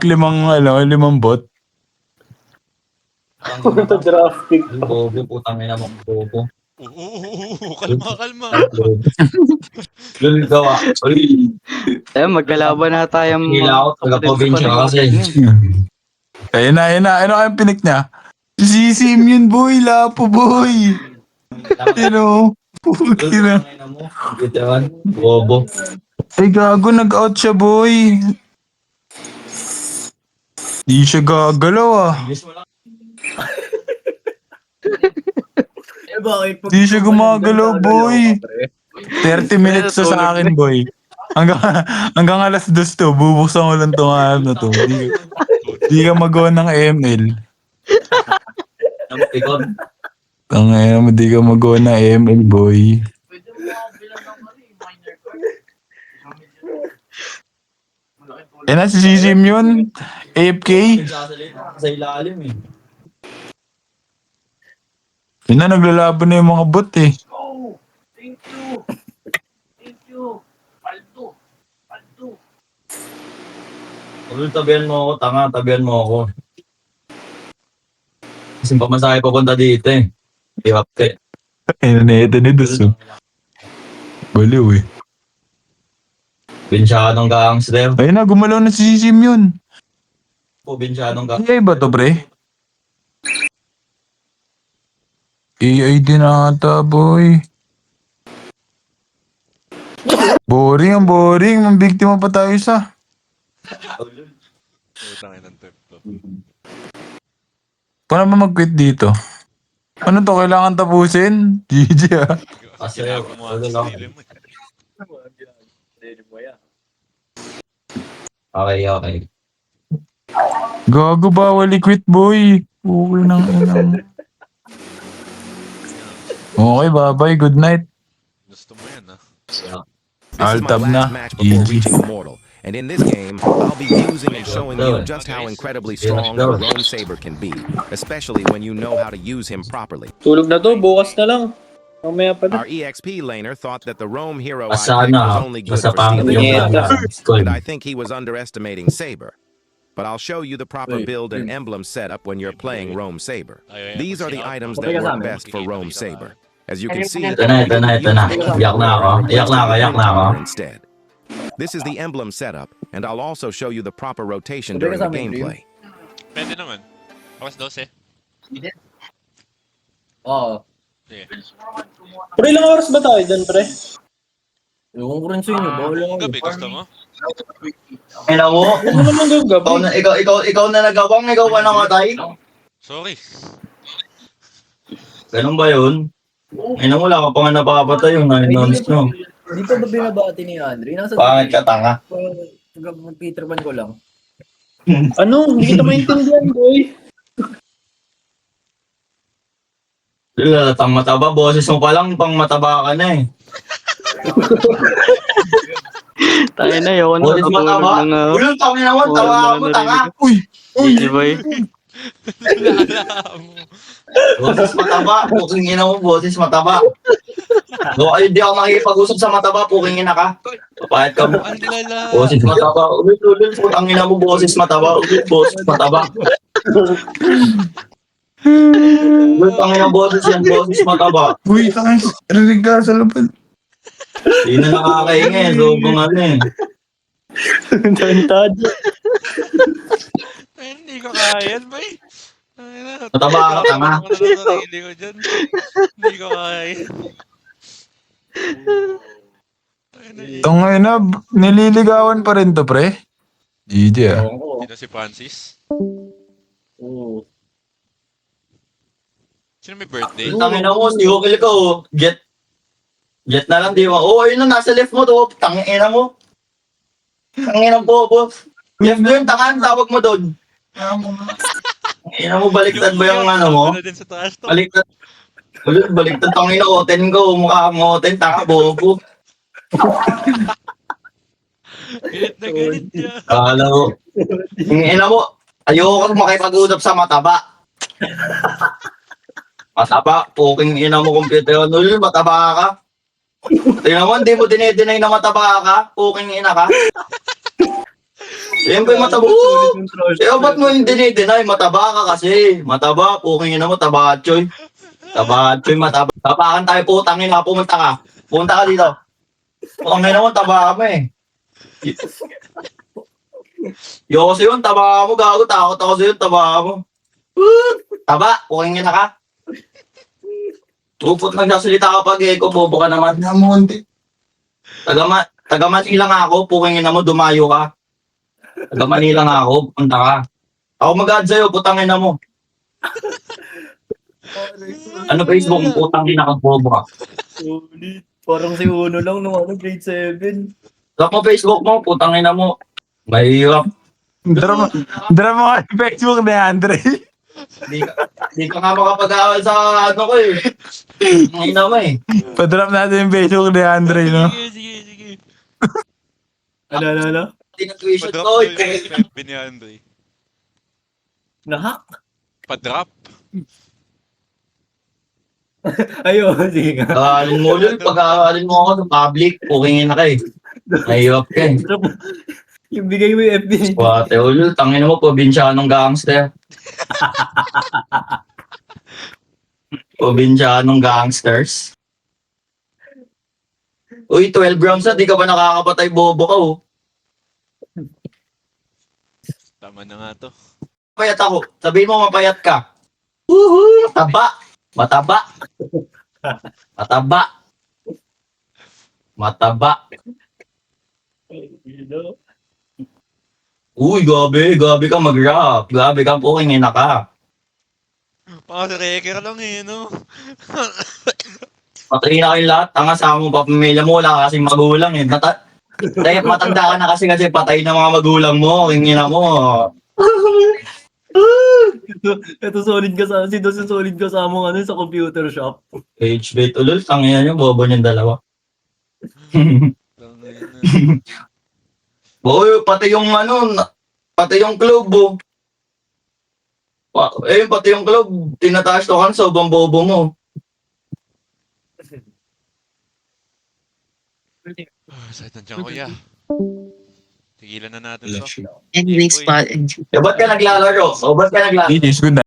limang bot. Punta draft pick. Bobo, putang ina mo, bobo. Kalma. Lul gawa. Uy, Magkalaban na tayong hila ako, taga-probinsya ka kasi. Ayun na. Ano kayong pinik niya? Si Sim yun, boy. Lapo, boy. Puki na. Bitawan, bobo. Ay, gago. Nag-out siya, boy. Di siya gagalaw, ah. Di siya gumagalaw, boy. 30 minutes to sa akin, boy. Hanggang alas 2 to. Bubuksan ko lang itong na to. Di ka magawa ng ML. Tangina mo, di ka magawa ng ML, boy. Na si Sim yun. AFK. Sa ilalim eh. Yun na, naglalaban na yung mga bot eh. Thank you. Paldo. Ulul, tabihan mo ako, tanga, tabihan mo ako. Kasi pamasahe papunta dito eh. Ihapte. Ayun na ito ni Duso. Baliw eh. Binsyadong gangster. Ayun na, gumalaw na si Sim yun. Binsyadong gangster. AI ba to, pre? AI din ata, boy. Boring. Mambiktima pa tayo sa. Utangin ng trip to. Paano ba mag-quit dito? Ano to? Kailangan tapusin? GG ah. Kasi, Ginago mo ang sarili mo. Okay. Gago, bawal i-quit, boy. Okay nang inang. Okay, bye-bye. Good night. Gusto mo yan, ah. This is Altab my na. last match before GG. reaching Immortal. And in this game, I'll be using and showing you just how incredibly strong the Roam Saber can be, especially when you know how to use him properly. Tulog na to, bukas na lang. Mamaya pa na. Our EXP laner thought that the Roam hero I Asa picked was na, only good nasa for stealing pangit items, yung school. and I think he was underestimating Saber. But I'll show you the proper build and emblem setup when you're playing Roam Saber. These are the items that work best for Roam Saber. As you can see, Ito na. Iyak na ako. instead. This is the emblem setup, and I'll also show you the proper rotation during the gameplay. Pwede naman. Awas 12. Oo. Sige. Pero ilang oras ba tayo dyan, pre? Ewan ko rin sa inyo. Bawal lang. Gabi, gusto mo? Ina mo? Ano naman yung gabi? Ikaw na nagawang, ikaw pa namatay? Sorry. Ganun ba yun? Ina mo, wala ka pa nga napapatay yung 9 rounds no. Di pa ba binabati ni Andre? Nasa Bakit ka tanga? Mag-Peterman ko lang. Ano? Hindi kita maintindihan, boy. Tang mataba, boses mo pa lang, pang mataba ka na eh. Tayo na, yun. Boses mataba? Uy, tangin naman, tawa mo, tanga. Uy! GG, boy. Boses mataba, puking ina mo, boses mataba. Hindi ako makikipag-usap sa mataba, puking ina ka. Papayat ka mo. Ang lala. Boses mataba, ulit, putang ina mo, boses mataba, boses mataba. Ulit, tangin ang boses yan, boses mataba. Uy, tangin. Rinig ka sa laban. Hindi na nakakaingay, sobrang ano eh. Tantad. Ay, hindi ko kaya yan, boy. Mataba ka, tanga. Hindi ko dyan. Hindi ko kaya yan. Tangay na, nililigawan pa rin to, pre. GG ah. Ewan ko. Dito si Francis. Oo. Sino may birthday? Tangin ako, si Hukil ka oh. Jet na lang, di ba? Oo, ayun na, nasa left mo to. Tangin ina mo. Tangin ang bobo. Left mo yung tangan, tawag mo doon. Ina mo, baliktad ba yung ano mo? Ano din sa taas to? Baliktad. Baliktad, tangin na oten ko. Mukha kang oten, tanga bobo. Galit na galit niya. Kala mo. Ina mo, ayoko makipag-usap sa mataba. Mataba, puking ina mo computer. Ano yun, mataba ka? Tingnan mo, hindi mo dinideny na mataba ka. Puking ina ka. Siyempre mataba. Ba't mo yung dinideny? Mataba ka kasi. Mataba, pukingin na mo, tabachoy. Tabachoy, mataba. Tapakan tayo, putangin na, pumunta ka. Pumunta ka dito. Pukingin na mo, taba mo eh. Yo kasi yun, taba mo, gago, takot ako sa'yo, taba mo. Taba, pukingin na ka. Tupot nagsasalita ka pag eko, bobo ka naman. Namunti. Taga Manila nga ako, pukingin na mo, dumayo ka. Taga Manila nga ako, punta ka. Ako mag-add sa'yo, putangin na mo. Ano Facebook mo, putangin na ka, bobo ka. Ulit. Parang si Uno lang nung grade 7. Lock mo Facebook mo, putangin na mo. Mahirap. Drama ka sa Facebook ni Andre. Di ka nga makapag-awal sa ano ko eh. Ngayon naman eh. Pa-drop natin yung Facebook ni Andre, no? Sige. Ano? Tinag-tuition Pa-drop ko. mo yung FB ni Andre. Nahack? Pa-drop. Ayun, sige nga. Pag-aalin mo yun, pag-aalin mo ako sa public, pukingin na ka eh. Mahirap ka eh. Yung bigay mo yung FB. Wate ulo, tangin mo, probinsyanong gangster. Probinsyanong gangsters. Uy, 12 rounds na, di ka ba nakakapatay, bobo ka oh. Tama na nga to. Mapayat ako, sabihin mo mapayat ka. Woohoo! Mataba. Uy, gabi ka mag-rap. Gabi ka, pukingin na ka. Mga reker lang eh, no? Patay na kayong lahat. Tanga sa mo, papamilya mo, wala ka kasing magulang eh. Dahil matanda ka na kasi patay na mga magulang mo. Hingin na mo. Ito solid ka sa, si Dos solid ka sa mong ano, sa computer shop. Age-bait ulol, tangin nyo, bobo niyong dalawa. Boy, pati yung pati yung club, oh. Pati yung club, tinataas to kan, sobrang bobo mo. Sakit ng tiyan ko, ya. Tigilan na natin to. Anyways, Boy. Ba't ka naglalaro? Ba't ka naglalaro? It is good